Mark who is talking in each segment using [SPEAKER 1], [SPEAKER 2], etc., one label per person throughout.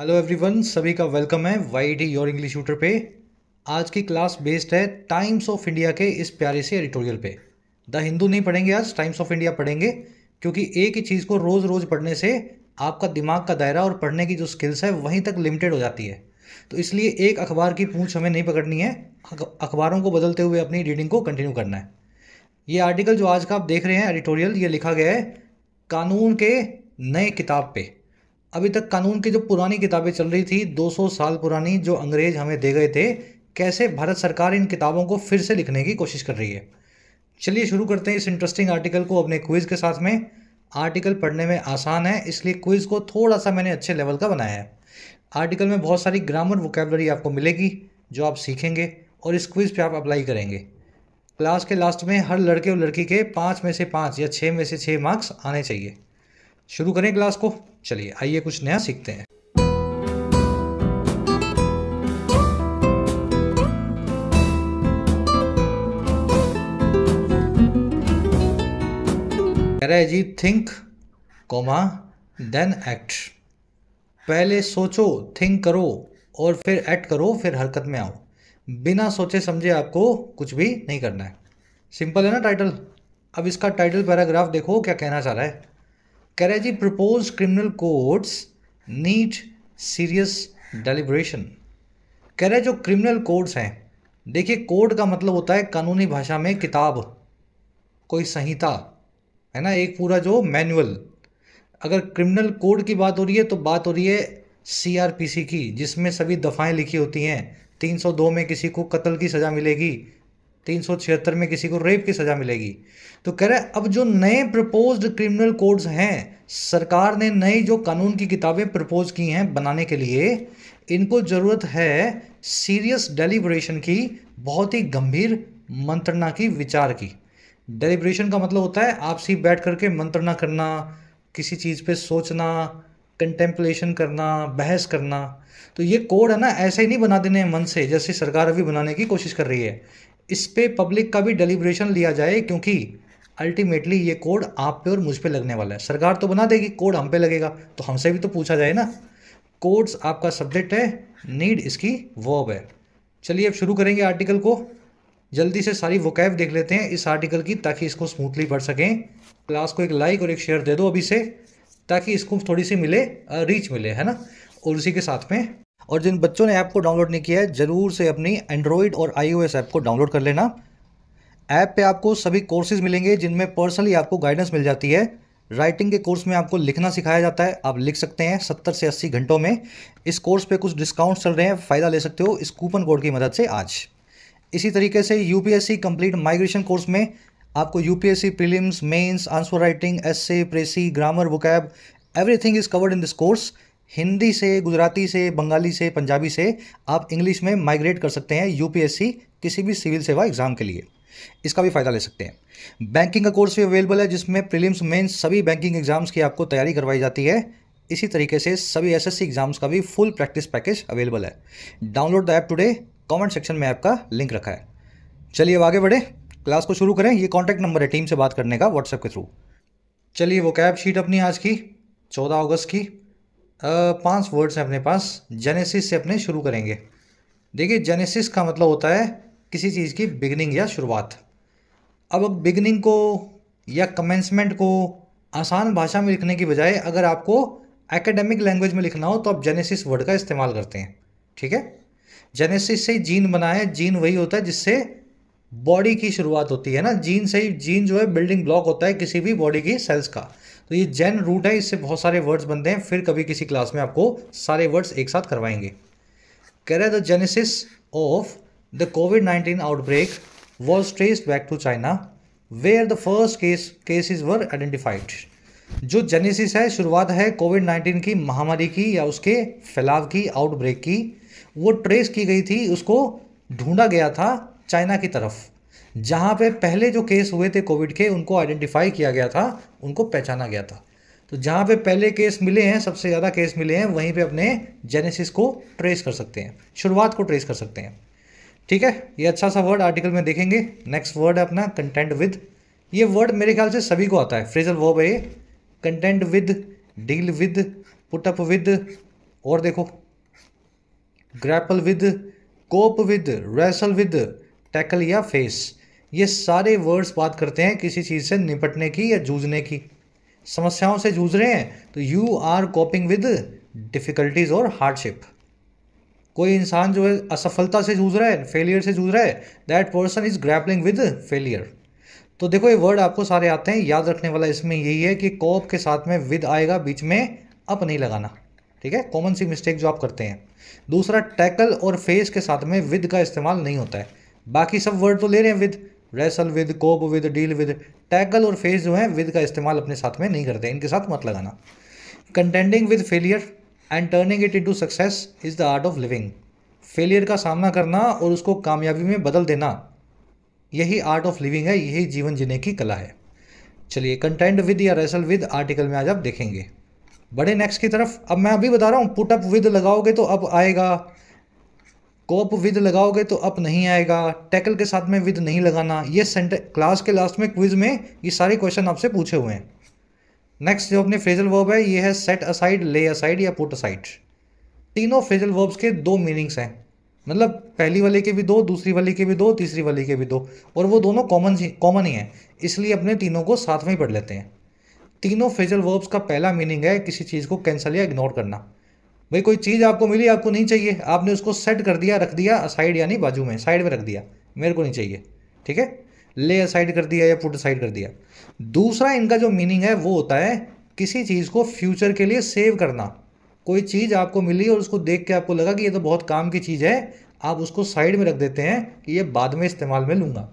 [SPEAKER 1] Hello everyone, सभी का welcome है वाईटी योर इंग्लिश ट्यूटर पे। आज की क्लास बेस्ड है टाइम्स ऑफ इंडिया के इस प्यारे से एडिटोरियल पे। द हिंदू नहीं पढ़ेंगे, आज टाइम्स ऑफ इंडिया पढ़ेंगे, क्योंकि एक ही चीज़ को रोज़ रोज़ पढ़ने से आपका दिमाग का दायरा और पढ़ने की जो स्किल्स है वहीं तक लिमिटेड हो जाती है। तो इसलिए एक अखबार की पूंछ हमें नहीं पकड़नी है, अखबारों को बदलते हुए अपनी रीडिंग को कंटिन्यू करना है। ये आर्टिकल जो आज का आप देख रहे हैं एडिटोरियल, ये लिखा गया है कानून के नए किताब पे। अभी तक कानून की जो पुरानी किताबें चल रही थी 200 साल पुरानी, जो अंग्रेज हमें दे गए थे, कैसे भारत सरकार इन किताबों को फिर से लिखने की कोशिश कर रही है। चलिए शुरू करते हैं इस इंटरेस्टिंग आर्टिकल को अपने क्विज के साथ में। आर्टिकल पढ़ने में आसान है, इसलिए क्विज को थोड़ा सा मैंने अच्छे लेवल का बनाया है। आर्टिकल में बहुत सारी ग्रामर वोकेबलरी आपको मिलेगी जो आप सीखेंगे और इस क्विज पे आप अप्लाई करेंगे। क्लास के लास्ट में हर लड़के और लड़की के 5 में से 5 या 6 में से 6 मार्क्स आने चाहिए। शुरू करें क्लास को। चलिए आइए कुछ नया सीखते हैं। कह रहा है जी, थिंक कॉमा देन एक्ट। पहले सोचो, थिंक करो और फिर एक्ट करो, फिर हरकत में आओ। बिना सोचे समझे आपको कुछ भी नहीं करना है। सिंपल है ना टाइटल। अब इसका टाइटल पैराग्राफ देखो क्या कहना चाह रहा है। कह रहा है जी, propose criminal codes need serious deliberation. कह रहा है जो क्रिमिनल कोड्स हैं, देखिए कोड का मतलब होता है कानूनी भाषा में किताब, कोई संहिता, है ना, एक पूरा जो मैनुअल। अगर क्रिमिनल कोड की बात हो रही है तो बात हो रही है सीआरपीसी की, जिसमें सभी दफ़ाएं लिखी होती हैं। 302 में किसी को कत्ल की सज़ा मिलेगी, 376 में किसी को रेप की सज़ा मिलेगी। तो कह रहा है अब जो नए प्रपोज्ड क्रिमिनल कोड्स हैं, सरकार ने नई जो कानून की किताबें प्रपोज की हैं बनाने के लिए, इनको ज़रूरत है सीरियस डेलिब्रेशन की, बहुत ही गंभीर मंत्रणा की, विचार की। डेलिब्रेशन का मतलब होता है आपसी बैठ करके मंत्रणा करना, किसी चीज़ पे सोचना, कंटेम्पलेशन करना, बहस करना। तो ये कोड है ना, ऐसे ही नहीं बना देने मन से जैसे सरकार अभी बनाने की कोशिश कर रही है। इस पे पब्लिक का भी डेलिब्रेशन लिया जाए, क्योंकि अल्टीमेटली ये कोड आप पे और मुझ पे लगने वाला है। सरकार तो बना देगी, कोड हम पे लगेगा, तो हमसे भी तो पूछा जाए ना। कोड्स आपका सब्जेक्ट है, नीड इसकी वर्ब है। चलिए अब शुरू करेंगे आर्टिकल को। जल्दी से सारी वोकैब देख लेते हैं इस आर्टिकल की, ताकि इसको स्मूथली पढ़ सकें। क्लास को एक लाइक और एक शेयर दे दो अभी से, ताकि इसको थोड़ी सी मिले, रीच मिले, है ना। और उसी के साथ में, और जिन बच्चों ने ऐप को डाउनलोड नहीं किया है, ज़रूर से अपनी एंड्रॉयड और iOS ऐप को डाउनलोड कर लेना। ऐप पे आपको सभी कोर्सेज मिलेंगे जिनमें पर्सनली आपको गाइडेंस मिल जाती है। राइटिंग के कोर्स में आपको लिखना सिखाया जाता है, आप लिख सकते हैं 70 से 80 घंटों में। इस कोर्स पे कुछ डिस्काउंट चल रहे हैं, फ़ायदा ले सकते हो इस कूपन कोड की मदद से आज। इसी तरीके से यूपीएससी कंप्लीट माइग्रेशन कोर्स में आपको UPSC prelims, mains, answer writing, essay, precis, grammar, vocab, everything is covered in this course. Hindi से, गुजराती से, बंगाली से, पंजाबी से आप इंग्लिश में माइग्रेट कर सकते हैं यूपीएससी किसी भी सिविल सेवा एग्जाम के लिए। इसका भी फ़ायदा ले सकते हैं। बैंकिंग का कोर्स भी अवेलेबल है, जिसमें प्रीलिम्स, मेंस, सभी बैंकिंग एग्जाम्स की आपको तैयारी करवाई जाती है। इसी तरीके से सभी एसएससी एग्जाम्स का भी फुल प्रैक्टिस पैकेज अवेलेबल है। Download the app today, comment section में ऐप का लिंक रखा है। चलिए अब आगे बढ़े, क्लास को शुरू करें। ये कॉन्टैक्ट नंबर है टीम से बात करने का व्हाट्सएप के थ्रू। चलिए वो कैब शीट अपनी आज की 14 अगस्त की, 5 वर्ड्स हैं अपने पास। जेनेसिस से अपने शुरू करेंगे। देखिए जेनेसिस का मतलब होता है किसी चीज़ की बिगनिंग या शुरुआत। अब बिगनिंग को या कमेंसमेंट को आसान भाषा में लिखने की बजाय अगर आपको एकेडमिक लैंग्वेज में लिखना हो तो आप जेनेसिस वर्ड का इस्तेमाल करते हैं, ठीक है। जेनेसिस से जीन बना है, जीन वही होता है जिससे बॉडी की शुरुआत होती है ना। जीन से ही, जीन जो है बिल्डिंग ब्लॉक होता है किसी भी बॉडी की सेल्स का। तो ये जेन रूट है, इससे बहुत सारे वर्ड्स बनते हैं। फिर कभी किसी क्लास में आपको सारे वर्ड्स एक साथ करवाएंगे। कह रहा है द जेनेसिस ऑफ द कोविड-19 outbreak was traced back to China where the first cases were identified. जो जेनेसिस है, शुरुआत है कोविड-19 की महामारी की या उसके फैलाव की, आउटब्रेक की, वो ट्रेस की गई थी, उसको ढूंढा गया था चाइना की तरफ, जहाँ पे पहले जो केस हुए थे कोविड के, उनको आइडेंटिफाई किया गया था, उनको पहचाना गया था। तो जहाँ पे पहले केस मिले हैं, सबसे ज़्यादा केस मिले हैं, वहीं पे अपने जेनेसिस को ट्रेस कर सकते हैं, शुरुआत को ट्रेस कर सकते हैं, ठीक है। ये अच्छा सा वर्ड आर्टिकल में देखेंगे। नेक्स्ट वर्ड है अपना कंटेंट विद। ये वर्ड मेरे ख्याल से सभी को आता है, फ्रेजल वर्ब है ये। Content with, deal with, put up with, और देखो, grapple with, cope with, wrestle with, tackle या फेस, ये सारे वर्ड्स बात करते हैं किसी चीज़ से निपटने की या जूझने की। समस्याओं से जूझ रहे हैं तो you are coping with difficulties और हार्डशिप। कोई इंसान जो है असफलता से जूझ रहा है, फेलियर से जूझ रहा है, that person is grappling with failure. तो देखो ये वर्ड आपको सारे आते हैं, याद रखने वाला इसमें यही है कि कॉप के साथ में विद आएगा, बीच में अप नहीं लगाना, ठीक है, कॉमन सी मिस्टेक जो आप करते हैं। दूसरा, टैकल और फेस के साथ में विद का इस्तेमाल नहीं होता है। बाकी सब वर्ड तो ले रहे हैं with, wrestle with, cope with, deal with, tackle और फेस जो है विद का इस्तेमाल अपने साथ में नहीं करते, इनके साथ मत लगाना। Contending with failure and turning it into success is the art of living. Failure का सामना करना और उसको कामयाबी में बदल देना, यही आर्ट ऑफ लिविंग है, यही जीवन जीने की कला है। चलिए, कंटेंट विद या रेसल विद आर्टिकल में आज आप देखेंगे। बड़े नेक्स्ट की तरफ। अब मैं अभी बता रहा हूँ, पुट अप विद लगाओगे तो अप आएगा, कोप विद लगाओगे तो अप नहीं आएगा, टैकल के साथ में विद नहीं लगाना। ये क्लास के लास्ट में क्विज में ये सारे क्वेश्चन आपसे पूछे हुए हैं। नेक्स्ट जो अपने फ्रेजल वर्ब है ये है सेट असाइड, ले असाइड या पुट असाइड। तीनों फ्रेजल वर्ब्स के दो मीनिंग्स हैं, मतलब पहली वाले के भी दो, दूसरी वाले के भी दो, तीसरी वाले के भी दो, और वो दोनों कॉमन ही हैं, इसलिए अपने तीनों को साथ में ही पढ़ लेते हैं। तीनों फ्रेजल वर्ब्स का पहला मीनिंग है किसी चीज़ को कैंसिल या इग्नोर करना। भाई कोई चीज़ आपको मिली, आपको नहीं चाहिए, आपने उसको सेट कर दिया, रख दिया असाइड यानी बाजू में, साइड में रख दिया, मेरे को नहीं चाहिए, ठीक है, ले असाइड कर दिया या पुट असाइड कर दिया। दूसरा इनका जो मीनिंग है वो होता है किसी चीज़ को फ्यूचर के लिए सेव करना। कोई चीज़ आपको मिली और उसको देख के आपको लगा कि ये तो बहुत काम की चीज़ है, आप उसको साइड में रख देते हैं कि ये बाद में इस्तेमाल में लूँगा।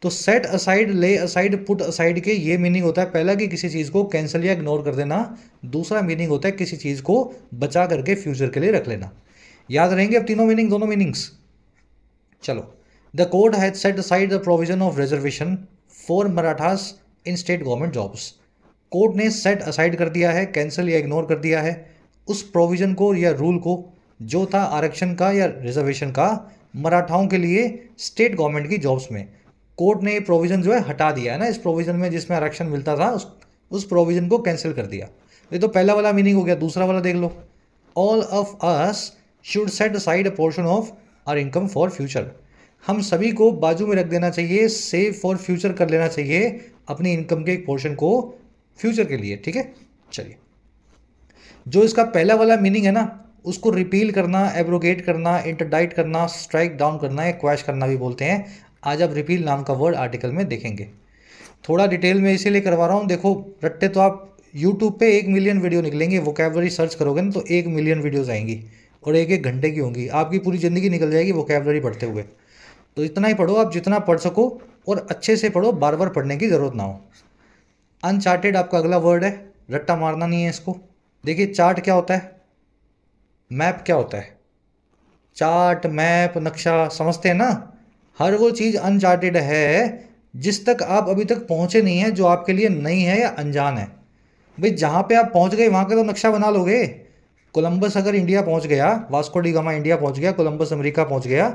[SPEAKER 1] तो सेट असाइड, ले असाइड, पुट असाइड के ये मीनिंग होता है, पहला कि किसी चीज़ को कैंसिल या इग्नोर कर देना, दूसरा मीनिंग होता है किसी चीज़ को बचा करके फ्यूचर के लिए रख लेना। याद रहेंगे अब तीनों मीनिंग, दोनों मीनिंग्स। चलो, the court has set aside the provision of reservation for Marathas in state government jobs. Court ने सेट असाइड कर दिया है, कैंसिल या इग्नोर कर दिया है उस प्रोविज़न को या रूल को जो था आरक्षण का या रिजर्वेशन का मराठाओं के लिए स्टेट गवर्नमेंट की जॉब्स में। कोर्ट ने ये प्रोविज़न जो है हटा दिया है ना, इस प्रोविज़न में जिसमें आरक्षण मिलता था उस प्रोविज़न को कैंसिल कर दिया। ये तो पहला वाला मीनिंग हो गया। दूसरा वाला देख लो, all of us should set aside a portion of our income for future. हम सभी को बाजू में रख देना चाहिए, सेव फॉर फ्यूचर कर लेना चाहिए अपनी इनकम के एक पोर्शन को फ्यूचर के लिए, ठीक है। चलिए, जो इसका पहला वाला मीनिंग है ना, उसको रिपील करना, एब्रोगेट करना, इंटरडाइट करना, स्ट्राइक डाउन करना या क्वैश करना भी बोलते हैं। आज आप रिपील नाम का वर्ड आर्टिकल में देखेंगे। थोड़ा डिटेल में इसीलिए करवा रहा हूँ। देखो रट्टे तो आप यूट्यूब पे 1 मिलियन वीडियो निकलेंगे, वोकैबलरी सर्च करोगे ना तो 1 मिलियन वीडियोज़ आएंगी और 1-1 घंटे की होंगी, आपकी पूरी ज़िंदगी निकल जाएगी वोकैबलरी पढ़ते हुए। तो इतना ही पढ़ो आप जितना पढ़ सको, और अच्छे से पढ़ो, बार बार पढ़ने की ज़रूरत ना हो। अनचार्टेड आपका अगला वर्ड है, रट्टा मारना नहीं है इसको। देखिए, चार्ट क्या होता है, मैप क्या होता है, चार्ट, मैप, नक्शा समझते हैं ना। हर वो चीज़ अनचार्टेड है जिस तक आप अभी तक पहुँचे नहीं हैं, जो आपके लिए नई है या अनजान है। भाई जहाँ पे आप पहुँच गए वहाँ का तो नक्शा बना लोगे। कोलंबस अगर इंडिया पहुँच गया, वास्को डी गामा इंडिया पहुँच गया, कोलंबस अमेरिका पहुँच गया,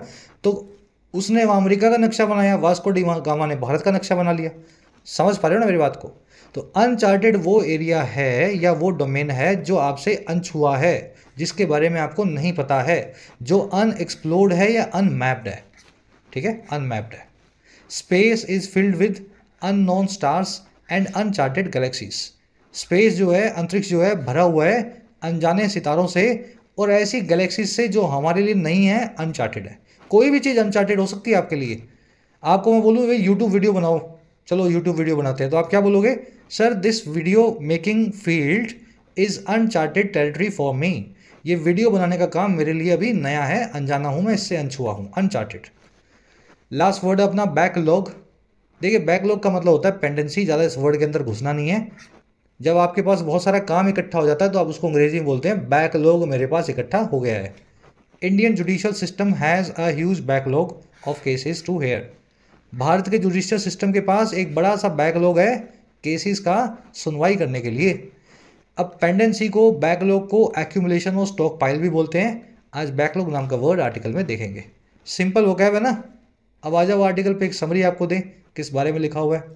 [SPEAKER 1] तो उसने वहाँ अमेरिका का नक्शा बनाया, वास्को डी गामा ने भारत का नक्शा बना लिया। समझ पा रहे हो ना मेरी बात को। तो अनचार्टेड वो एरिया है या वो डोमेन है जो आपसे अनछुआ है, जिसके बारे में आपको नहीं पता है, जो अनएक्सप्लोर्ड है या अनमैप्ड है, ठीक है, अनमैप्ड है। Space is filled with unknown stars and uncharted galaxies. Space जो है, अंतरिक्ष जो है, भरा हुआ है अनजाने सितारों से और ऐसी गैलेक्सीज से जो हमारे लिए नहीं है, अनचार्टेड है। कोई भी चीज़ अनचार्टेड हो सकती है आपके लिए। आपको मैं बोलूँ भाई यूट्यूब वीडियो बनाओ, चलो यूट्यूब वीडियो बनाते हैं, तो आप क्या बोलोगे, sir this video making field is uncharted territory for me. ये वीडियो बनाने का काम मेरे लिए अभी नया है, अनजाना हूँ मैं, इससे अनछुआ हूँ, अनचार्टेड। लास्ट वर्ड है अपना बैकलॉग। देखिए, बैकलॉग का मतलब होता है पेंडेंसी, ज़्यादा इस वर्ड के अंदर घुसना नहीं है। जब आपके पास बहुत सारा काम इकट्ठा हो जाता है तो आप उसको अंग्रेजी में बोलते हैं बैकलॉग, मेरे पास इकट्ठा हो गया है। Indian judicial system has a huge backlog of cases to hear. Bharat के जुडिशियल सिस्टम के पास एक बड़ा सा बैकलॉग है केसेस का सुनवाई करने के लिए। अब पेंडेंसी को, बैकलॉग को एक्यूमुलेशन और स्टॉक पाइल भी बोलते हैं। आज बैकलॉग नाम का वर्ड आर्टिकल में देखेंगे। सिंपल वो क्या है ना। अब आ जाओ आर्टिकल पे, एक समरी आपको दें किस बारे में लिखा हुआ है।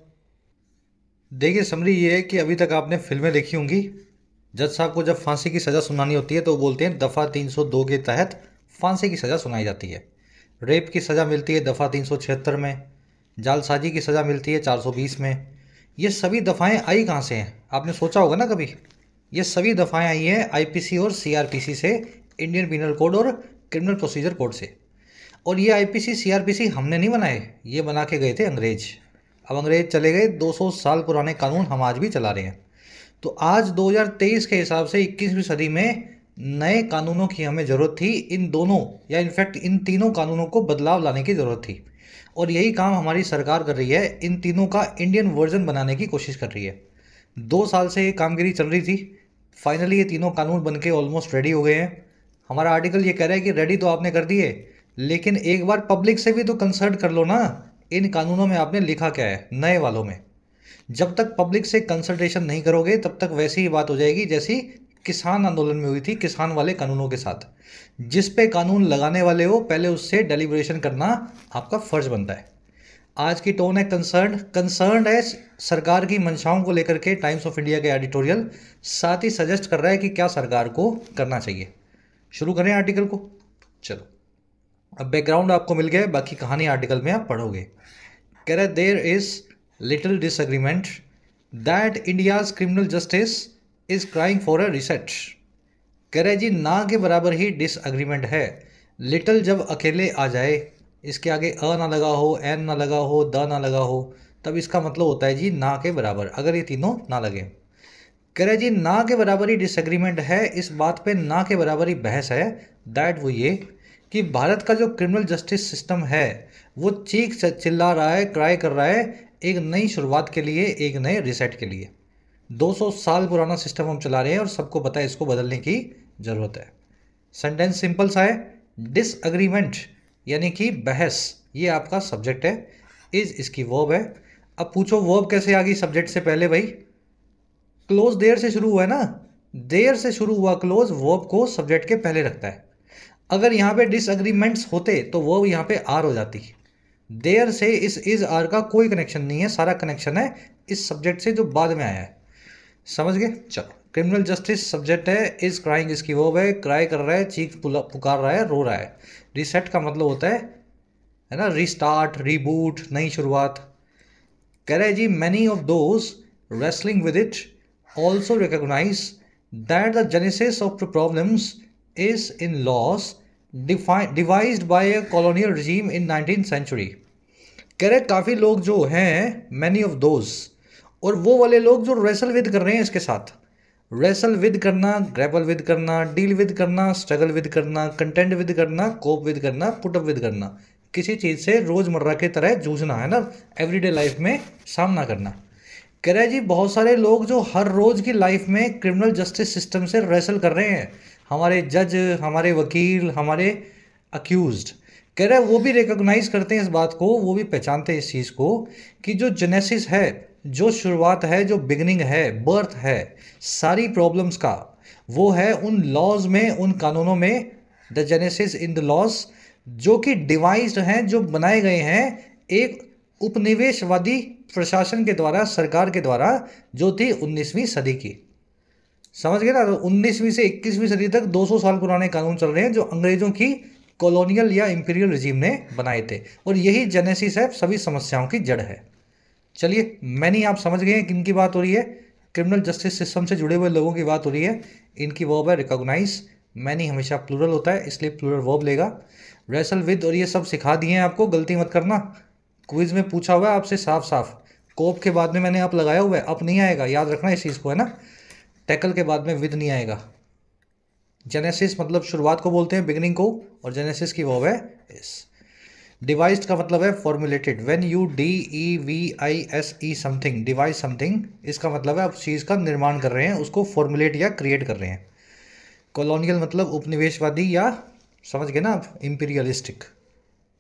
[SPEAKER 1] देखिए, समरी ये है कि अभी तक आपने फिल्में देखी होंगी, जज साहब को जब फांसी की सज़ा सुनानी होती है तो वो बोलते हैं दफ़ा 302 के तहत फांसी की सज़ा सुनाई जाती है। रेप की सज़ा मिलती है दफ़ा 376 में। जालसाजी की सज़ा मिलती है 420 में। ये सभी दफ़ाएं आई कहाँ से हैं? आपने सोचा होगा ना कभी। ये सभी दफ़ाएं आई हैं आईपीसी और सीआरपीसी से, इंडियन पिनल कोड और क्रिमिनल प्रोसीजर कोड से। और ये आईपीसी सीआरपीसी हमने नहीं बनाए, ये बना के गए थे अंग्रेज। अब अंग्रेज चले गए, 200 साल पुराने कानून हम आज भी चला रहे हैं। तो आज 2023 के हिसाब से 21वीं सदी में नए कानूनों की हमें ज़रूरत थी। इन दोनों या इनफैक्ट इन तीनों कानूनों को बदलाव लाने की ज़रूरत थी, और यही काम हमारी सरकार कर रही है। इन तीनों का इंडियन वर्जन बनाने की कोशिश कर रही है। 2 साल से ये कामगिरी चल रही थी। फाइनली ये तीनों कानून बन के ऑलमोस्ट रेडी हो गए हैं। हमारा आर्टिकल ये कह रहा है कि रेडी तो आपने कर दिए, लेकिन एक बार पब्लिक से भी तो कंसल्ट कर लो ना। इन कानूनों में आपने लिखा क्या है नए वालों में। जब तक पब्लिक से कंसल्टेशन नहीं करोगे तब तक वैसी ही बात हो जाएगी जैसी किसान आंदोलन में हुई थी, किसान वाले कानूनों के साथ। जिस पे कानून लगाने वाले हो पहले उससे डेलिब्रेशन करना आपका फर्ज बनता है। आज की टोन है कंसर्न है सरकार की मंशाओं को लेकर के। टाइम्स ऑफ इंडिया के एडिटोरियल साथ ही सजेस्ट कर रहा है कि क्या सरकार को करना चाहिए। शुरू करें आर्टिकल को। चलो, अब बैकग्राउंड आपको मिल गया है, बाकी कहानी आर्टिकल में आप पढ़ोगे। कह रहे there is little disagreement that India's criminal justice is crying for a reset. कह रहे जी ना के बराबर ही डिसएग्रीमेंट है। लिटिल जब अकेले आ जाए, इसके आगे अ ना लगा हो, एन ना लगा हो, द ना लगा हो, तब इसका मतलब होता है जी ना के बराबर, अगर ये तीनों ना लगे। कह रहे जी ना के बराबर ही डिसएग्रीमेंट है, इस बात पे ना के बराबर ही बहस है। दैट वो ये कि भारत का जो क्रिमिनल जस्टिस सिस्टम है वो चीख चिल्ला रहा है, क्राई कर रहा है एक नई शुरुआत के लिए, एक नए रिसेट के लिए। 200 साल पुराना सिस्टम हम चला रहे हैं और सबको पता है इसको बदलने की ज़रूरत है। सेंटेंस सिंपल सा है, डिसएग्रीमेंट यानी कि बहस, ये आपका सब्जेक्ट है। इज इसकी वर्ब है। अब पूछो वर्ब कैसे आ गई सब्जेक्ट से पहले भाई? क्लोज देयर से शुरू हुआ है ना, देयर से शुरू हुआ क्लोज वर्ब को सब्जेक्ट के पहले रखता है। अगर यहाँ पे डिसएग्रीमेंट्स होते तो वर्ब यहाँ पे आर हो जाती। देयर से इस आर का कोई कनेक्शन नहीं है, सारा कनेक्शन है इस सब्जेक्ट से जो बाद में आया है। समझ गए? चलो, क्रिमिनल जस्टिस सब्जेक्ट है, इज क्राइंग इसकी वर्ब है, क्राई कर रहा है, चीख पुकार रहा है, रो रहा है। रिसेट का मतलब होता है ना, रीस्टार्ट, रीबूट, नई शुरुआत। कह रहे जी many of those wrestling with it also recognise that the genesis of the problems is in laws devised by a colonial regime in 19th century। कह रहे काफ़ी लोग जो हैं, many of those, और वो वाले लोग जो रेसल विद कर रहे हैं इसके साथ। रेसल विद करना, ग्रैपल विद करना, डील विद करना, स्ट्रगल विद करना, कंटेंट विद करना, कोप विद करना, पुटअप विद करना, किसी चीज़ से रोज़मर्रा की तरह जूझना है ना, एवरीडे लाइफ में सामना करना। कह रहे जी बहुत सारे लोग जो हर रोज़ की लाइफ में क्रिमिनल जस्टिस सिस्टम से रेसल कर रहे हैं, हमारे जज, हमारे वकील, हमारे अक्यूज्ड, कह रहे वो भी रिकॉग्नाइज करते हैं इस बात को, वो भी पहचानते हैं इस चीज़ को कि जो जेनेसिस है, जो शुरुआत है, जो बिगनिंग है, बर्थ है सारी प्रॉब्लम्स का, वो है उन लॉज में, उन कानूनों में। The genesis in the laws जो कि डिवाइस्ड हैं, जो बनाए गए हैं एक उपनिवेशवादी प्रशासन के द्वारा, सरकार के द्वारा, जो थी 19वीं सदी की। समझ गए ना? तो 19वीं से 21वीं सदी तक 200 साल पुराने कानून चल रहे हैं जो अंग्रेजों की कॉलोनियल या इंपीरियल रिजीम ने बनाए थे, और यही जेनेसिस है, सभी समस्याओं की जड़ है। चलिए, मैनी आप समझ गए हैं किन की बात हो रही है? क्रिमिनल जस्टिस सिस्टम से जुड़े हुए लोगों की बात हो रही है। इनकी वर्ब है रिकॉग्नाइज। मैनी हमेशा प्लूरल होता है इसलिए प्लूरल वर्ब लेगा। रेसल विद और ये सब सिखा दिए हैं आपको, गलती मत करना। क्विज में पूछा हुआ है आपसे साफ साफ। कोप के बाद में मैंने आप लगाया हुआ है, अप नहीं आएगा, याद रखना इस चीज़ को, है ना। टैकल के बाद में विद नहीं आएगा। जेनेसिस मतलब शुरुआत को बोलते हैं, बिगिनिंग को, और जेनेसिस की वर्ब है इस। डिवाइस्ड का मतलब है formulated. When you DEVISE something, device something, इसका मतलब है आप चीज़ का निर्माण कर रहे हैं, उसको फॉर्मुलेट या क्रिएट कर रहे हैं। कॉलोनियल मतलब उपनिवेशवादी, या समझ गए ना आप, imperialistic.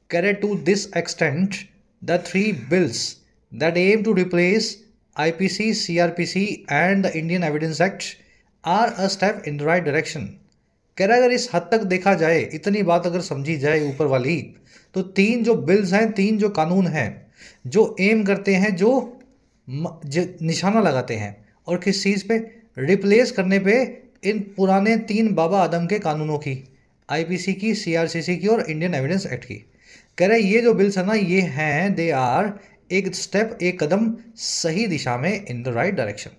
[SPEAKER 1] Carry to this extent the 3 bills that aim to replace IPC, CRPC and the Indian evidence act are a step in the right direction. कह रहा है अगर इस हद तक देखा जाए, इतनी बात अगर समझी जाए ऊपर वाली, तो 3 जो बिल्स हैं, 3 जो कानून हैं, जो एम करते हैं, जो निशाना लगाते हैं, और किस चीज़ पे? रिप्लेस करने पे इन पुराने 3 बाबा आदम के कानूनों की, आईपीसी की, सीआरसीसी की और इंडियन एविडेंस एक्ट की। कह रहे ये जो बिल्स है ना, ये हैं, दे आर एक स्टेप, एक कदम सही दिशा में, इन द राइट डायरेक्शन।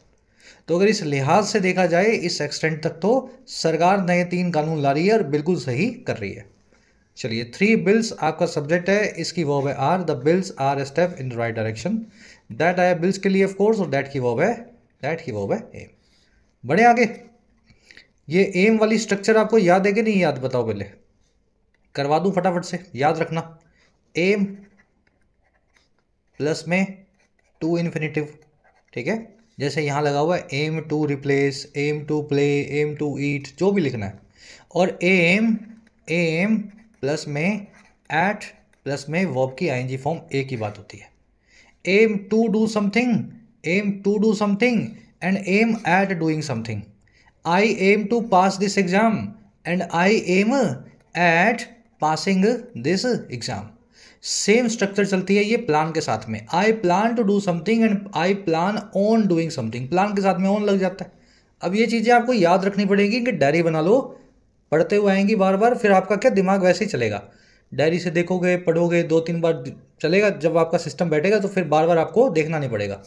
[SPEAKER 1] तो अगर इस लिहाज से देखा जाए, इस एक्सटेंट तक तो सरकार नए 3 कानून ला रही है और बिल्कुल सही कर रही है। चलिए, 3 बिल्स आपका सब्जेक्ट है, इसकी वर्ब है are. The bills are a step in the right direction. That आया बिल्स के लिए ऑफ कोर्स, और दैट की वर्ब है एम। बढ़े आगे। ये एम वाली स्ट्रक्चर आपको याद है कि नहीं याद, बताओ पहले, करवा दूं फटाफट से, याद रखना। एम प्लस में टू इन्फिनेटिव, ठीक है, जैसे यहाँ लगा हुआ है aim to replace, aim to play, aim to eat, जो भी लिखना है। और एम प्लस में एट प्लस में वर्ब की आईएनजी फॉर्म ए की बात होती है। Aim to do something and aim at doing something. I aim to pass this exam and I aim at passing this exam. Same structure चलती है ये प्लान के साथ में। I plan to do something and I plan on doing something. Plan के साथ में on लग जाता है। अब ये चीज़ें आपको याद रखनी पड़ेगी कि डायरी बना लो, पढ़ते हुए आएंगी बार बार, फिर आपका क्या दिमाग वैसे ही चलेगा। डायरी से देखोगे, पढ़ोगे, 2-3 बार चलेगा, जब आपका सिस्टम बैठेगा तो फिर बार बार आपको देखना नहीं पड़ेगा।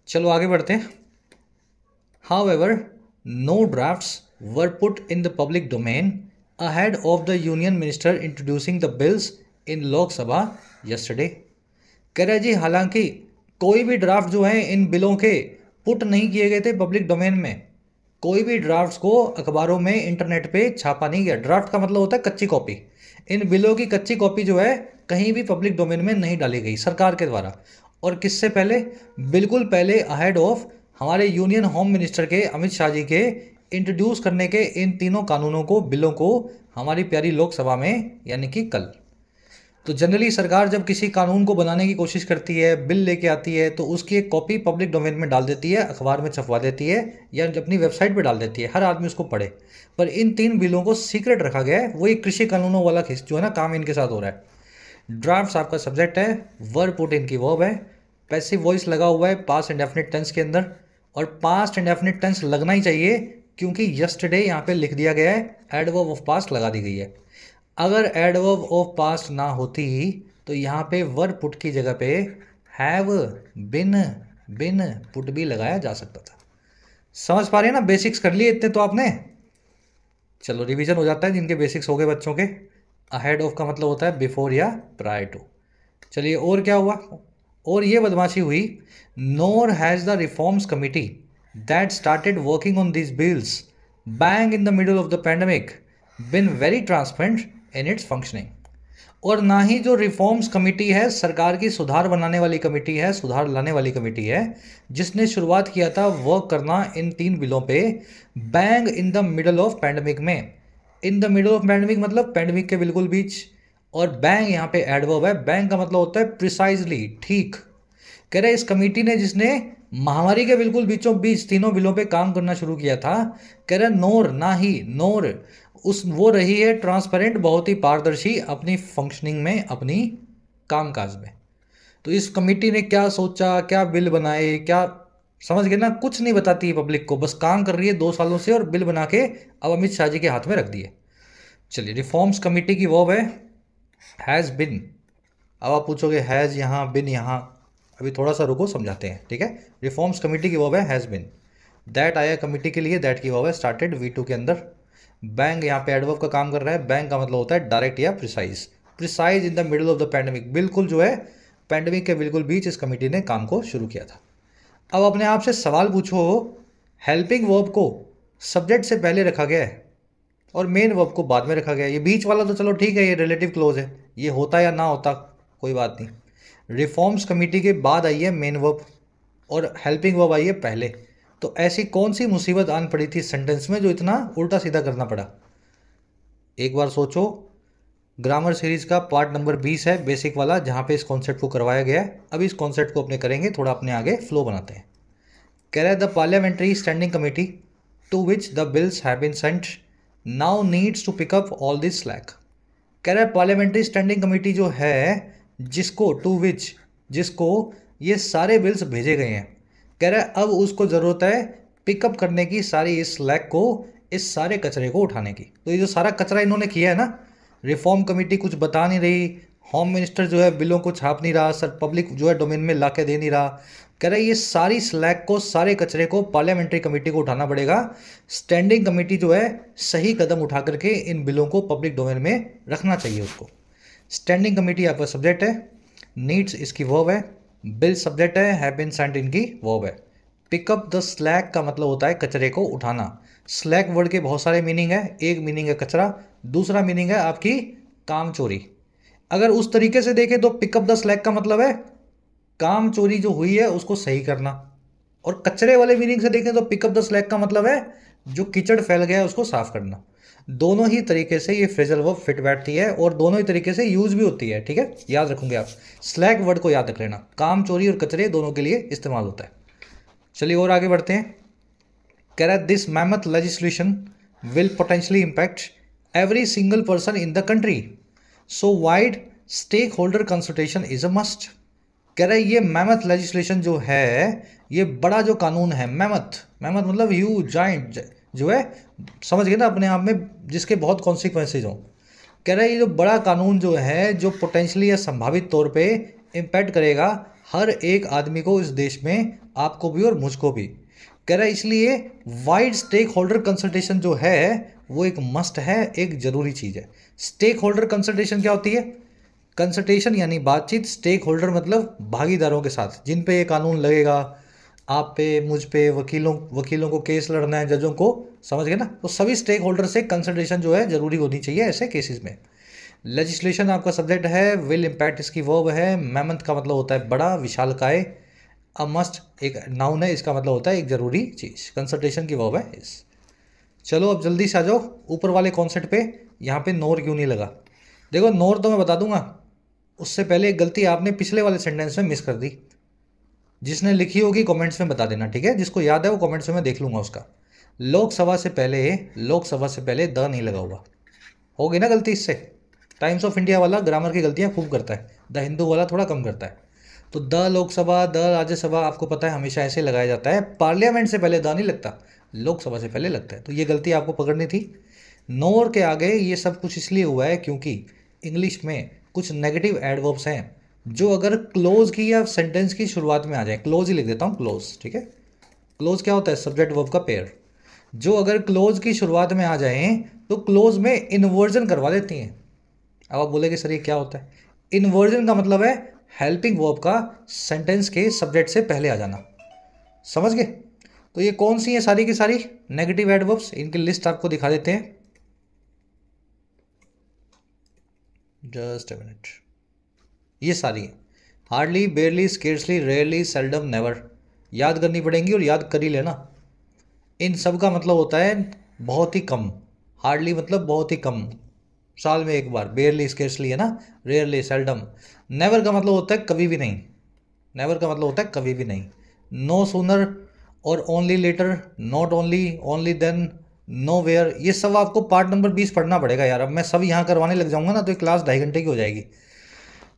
[SPEAKER 1] चलो आगे बढ़ते हैं। However, no drafts were put in the public domain ahead of the union minister introducing the bills in Lok Sabha yesterday. कह रहे जी, हालांकि कोई भी ड्राफ्ट जो है इन बिलों के पुट नहीं किए गए थे पब्लिक डोमेन में। कोई भी ड्राफ्ट्स को अखबारों में, इंटरनेट पे छापा नहीं गया। ड्राफ्ट का मतलब होता है कच्ची कॉपी। इन बिलों की कच्ची कॉपी जो है कहीं भी पब्लिक डोमेन में नहीं डाली गई सरकार के द्वारा। और किससे पहले? बिल्कुल पहले, अहेड ऑफ हमारे यूनियन होम मिनिस्टर के अमित शाह जी के इंट्रोड्यूस करने के इन तीनों कानूनों को, बिलों को हमारी प्यारी लोकसभा में, यानी कि कल। तो जनरली सरकार जब किसी कानून को बनाने की कोशिश करती है, बिल लेके आती है, तो उसकी एक कॉपी पब्लिक डोमेन में डाल देती है, अखबार में छपवा देती है या अपनी वेबसाइट पे डाल देती है, हर आदमी उसको पढ़े। पर इन 3 बिलों को सीक्रेट रखा गया है। वही कृषि कानूनों वाला जो है ना, काम इनके साथ हो रहा है। ड्राफ्ट्स आपका सब्जेक्ट है, वर्ब पुट इनकी वर्ब है, पैसिव वॉइस लगा हुआ है पास्ट इंडेफिनिट टेंस के अंदर, और पास्ट इंडेफिनिट टेंस लगना ही चाहिए क्योंकि यस्टरडे यहाँ पे लिख दिया गया है, एडवर्ब ऑफ पास्ट लगा दी गई है। अगर एडवर्ब ऑफ पास्ट ना होती तो यहाँ पे वर्ब पुट की जगह पे हैव, बिन पुट भी लगाया जा सकता था। समझ पा रहे हैं ना? बेसिक्स कर लिए इतने तो आपने। चलो रिवीजन हो जाता है जिनके बेसिक्स हो गए बच्चों के। अहेड ऑफ का मतलब होता है बिफोर या प्रायर टू। चलिए और क्या हुआ? और ये बदमाशी हुई, nor has the reforms committee that started working on this bills bang in the middle of the pandemic been very transparent in its functioning. और ना ही जो रिफॉर्म्स कमेटी है, सरकार की सुधार बनाने वाली कमेटी है, सुधार लाने वाली कमेटी है, जिसने शुरुआत किया था वर्क करना इन 3 बिलों पे, bang in the middle of pandemic में। In the middle of pandemic मतलब पैंडमिक के बिल्कुल बीच। और बैंग यहाँ पे एडवर्ब है। बैंग का मतलब होता है प्रिसाइजली, ठीक। कह रहे इस कमेटी ने, जिसने महामारी के बिल्कुल बीचों बीच तीनों बिलों पे काम करना शुरू किया था, कह रहे नोर, ना ही, नोर वो रही है ट्रांसपेरेंट, बहुत ही पारदर्शी अपनी फंक्शनिंग में, अपनी कामकाज में। तो इस कमेटी ने क्या सोचा, क्या बिल बनाए, क्या, समझ गए ना? कुछ नहीं बताती है पब्लिक को, बस काम कर रही है 2 सालों से और बिल बना के अब अमित शाह जी के हाथ में रख दिए। चलिए, रिफॉर्म्स कमेटी की वर्ब है हैज़ बिन। अब आप पूछोगे हैज़ यहाँ, बिन यहाँ, अभी थोड़ा सा रुको, समझाते हैं, ठीक है। रिफॉर्म्स कमेटी की वर्ब है हैज़ बिन। दैट आया कमेटी के लिए, दैट की वर्ब है स्टार्टेड V2 के अंदर। बैंक यहाँ पे एडवर्ब का काम कर रहा है। बैंक का मतलब होता है डायरेक्ट या precise. Precise in the middle of the pandemic, बिल्कुल जो है पैंडमिक के बिल्कुल बीच इस कमेटी ने काम को शुरू किया था। अब अपने आप से सवाल पूछो, हेल्पिंग वर्ब को सब्जेक्ट से पहले रखा गया है और मेन वर्ब को बाद में रखा गया है। ये बीच वाला तो चलो ठीक है, ये रिलेटिव क्लोज है, ये होता या ना होता कोई बात नहीं। रिफॉर्म्स कमेटी के बाद आई है मेन वर्ब और हेल्पिंग वर्ब आई है पहले। तो ऐसी कौन सी मुसीबत आन पड़ी थी सेंटेंस में जो इतना उल्टा सीधा करना पड़ा? एक बार सोचो। ग्रामर सीरीज का पार्ट नंबर 20 है, बेसिक वाला, जहाँ पे इस कॉन्सेप्ट को करवाया गया है। अब इस कॉन्सेप्ट को अपने करेंगे, थोड़ा अपने आगे फ्लो बनाते हैं। कह रहा है the parliamentary standing committee to which the bills have been sent now needs to pick up all this slack. कह रहा है पार्लियामेंट्री स्टैंडिंग कमेटी जो है, जिसको टू विच, जिसको ये सारे बिल्स भेजे गए हैं, कह रहा है अब उसको ज़रूरत है पिकअप करने की, सारी इस स्लैक को, इस सारे कचरे को उठाने की। तो ये जो सारा कचरा इन्होंने किया है ना, रिफॉर्म कमेटी कुछ बता नहीं रही, होम मिनिस्टर जो है बिलों को छाप नहीं रहा, सर पब्लिक जो है डोमेन में ला के दे नहीं रहा, कह रहे ये सारी स्लैक को, सारे कचरे को पार्लियामेंट्री कमेटी को उठाना पड़ेगा। स्टैंडिंग कमेटी जो है सही कदम उठा करके इन बिलों को पब्लिक डोमेन में रखना चाहिए उसको। स्टैंडिंग कमेटी आपका सब्जेक्ट है, नीड्स इसकी वर्ब है, बिल सब्जेक्ट है, हैव बीन सेंट इनकी वर्ब है। पिकअप द स्लैक का मतलब होता है कचरे को उठाना। स्लैक वर्ड के बहुत सारे मीनिंग है, एक मीनिंग है कचरा, दूसरा मीनिंग है आपकी काम चोरी। अगर उस तरीके से देखें तो पिकअप द स्लैक का मतलब है काम चोरी जो हुई है उसको सही करना, और कचरे वाले मीनिंग से देखें तो पिकअप द स्लैक का मतलब है जो कीचड़ फैल गया है उसको साफ करना। दोनों ही तरीके से ये फ्रेजल वर्ब फिट बैठती है और दोनों ही तरीके से यूज भी होती है, ठीक है, याद रखोगे आप। स्लैक वर्ड को याद रख लेना, काम चोरी और कचरे दोनों के लिए इस्तेमाल होता है। चलिए और आगे बढ़ते हैं। कह रहा है this mammoth legislation will potentially impact every single person in the country, so wide stakeholder consultation is a must. कह रहा है ये मैमथ लेजिस्लेशन जो है, ये बड़ा जो कानून है, मैमथ, मैमथ मतलब ह्यूज जाइंट जो है, समझ गए ना अपने आप में, जिसके बहुत कॉन्सिक्वेंसेज हों। कह रहा है ये जो बड़ा कानून जो है, जो पोटेंशियली या संभावित तौर पे इम्पैक्ट करेगा हर एक आदमी को इस देश में, आपको भी और मुझको भी। कह रहा है इसलिए वाइड स्टेक होल्डर कंसल्टेशन जो है वो एक मस्ट है, एक जरूरी चीज़ है। स्टेक होल्डर कंसल्टेशन क्या होती है? कंसल्टेशन यानी बातचीत, स्टेक होल्डर मतलब भागीदारों के साथ जिन पे ये कानून लगेगा, आप पे, मुझ पे, वकीलों को केस लड़ना है, जजों को, समझ गए ना, तो सभी स्टेक होल्डर से कंसल्टेशन जो है जरूरी होनी चाहिए ऐसे केसेस में। लेजिस्लेशन आपका सब्जेक्ट है, विल इम्पैक्ट इसकी वर्ब है, मैमथ का मतलब होता है बड़ा, विशालकाय, अ मस्ट एक नाउन है, इसका मतलब होता है एक जरूरी चीज़, कंसल्टेशन की वर्ब है इस। चलो अब जल्दी से आ जाओ ऊपर वाले कॉन्सेप्ट पे। यहाँ पे नोर क्यों नहीं लगा? देखो नोर तो मैं बता दूंगा, उससे पहले एक गलती आपने पिछले वाले सेंटेंस में मिस कर दी। जिसने लिखी होगी कमेंट्स में बता देना, ठीक है, जिसको याद है वो कमेंट्स में मैं देख लूंगा उसका। लोकसभा से पहले द नहीं लगा हुआ, होगी ना गलती इससे। टाइम्स ऑफ इंडिया वाला ग्रामर की गलतियां खूब करता है, द हिंदू वाला थोड़ा कम करता है। तो द लोकसभा, द राज्यसभा, आपको पता है हमेशा ऐसे लगाया जाता है, पार्लियामेंट से पहले द नहीं लगता, लोकसभा से पहले लगता है, तो ये गलती आपको पकड़नी थी। नोर के आगे ये सब कुछ इसलिए हुआ है क्योंकि इंग्लिश में कुछ नेगेटिव एडवर्ब्स हैं जो अगर क्लोज की या सेंटेंस की शुरुआत में आ जाए, क्लोज ही लिख देता हूँ, क्लोज, ठीक है। क्लोज क्या होता है? सब्जेक्ट वर्ब का पेयर। जो अगर क्लोज की शुरुआत में आ जाए तो क्लोज में इन्वर्जन करवा देती हैं। अब आप बोलेंगे सर ये क्या होता है? इन्वर्जन का मतलब है हेल्पिंग वर्ब का सेंटेंस के सब्जेक्ट से पहले आ जाना, समझ गए? तो ये कौन सी है सारी की सारी नेगेटिव एडवर्ब्स, इनकी लिस्ट आपको दिखा देते हैं, जस्ट अ मिनट। ये सारी है, hardly, बेयरली, scarcely, rarely, seldom, never, याद करनी पड़ेंगी और याद कर ही लेना। इन सब का मतलब होता है बहुत ही कम। हार्डली मतलब बहुत ही कम, साल में एक बार। बेयरली, स्केर्सली है ना, रेयरली, सेल्डम। नेवर का मतलब होता है कभी भी नहीं, नेवर का मतलब होता है कभी भी नहीं। नो सूनर और only later, not only, only then, nowhere, ये सब आपको पार्ट नंबर 20 पढ़ना पड़ेगा यार। अब मैं सब यहाँ करवाने लग जाऊँगा ना तो ये क्लास 2.5 घंटे की हो जाएगी,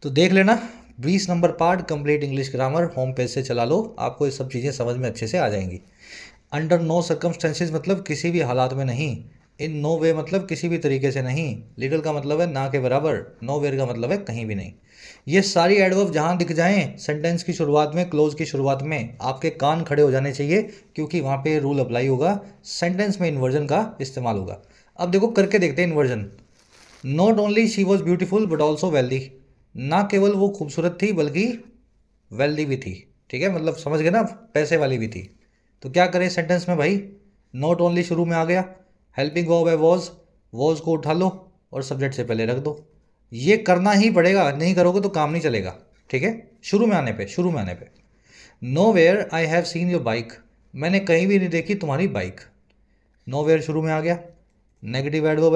[SPEAKER 1] तो देख लेना 20 number part complete English grammar home page से चला लो, आपको ये सब चीज़ें समझ में अच्छे से आ जाएंगी। अंडर नो सर्कमस्टेंसेज मतलब किसी भी हालात में नहीं। इन नो वे मतलब किसी भी तरीके से नहीं। लिटिल का मतलब है ना के बराबर। नो वेयर का मतलब है कहीं भी नहीं। ये सारी एडवर्ब जहाँ दिख जाएं सेंटेंस की शुरुआत में, क्लोज की शुरुआत में, आपके कान खड़े हो जाने चाहिए क्योंकि वहाँ पे रूल अप्लाई होगा, सेंटेंस में इन्वर्जन का इस्तेमाल होगा। अब देखो करके देखते हैं inversion. Not only she was beautiful but also wealthy, ना केवल वो खूबसूरत थी बल्कि वेल्दी भी थी, ठीक है, मतलब समझ गए ना, पैसे वाली भी थी। तो क्या करें सेंटेंस में भाई? नॉट ओनली शुरू में आ गया, हेल्पिंग वर्ब है वॉज को उठा लो और सब्जेक्ट से पहले रख दो। ये करना ही पड़ेगा, नहीं करोगे तो काम नहीं चलेगा, ठीक है। शुरू में आने पे nowhere I have seen your bike, मैंने कहीं भी नहीं देखी तुम्हारी बाइक। नो वेयर शुरू में आ गया, नेगेटिव एडवर्ब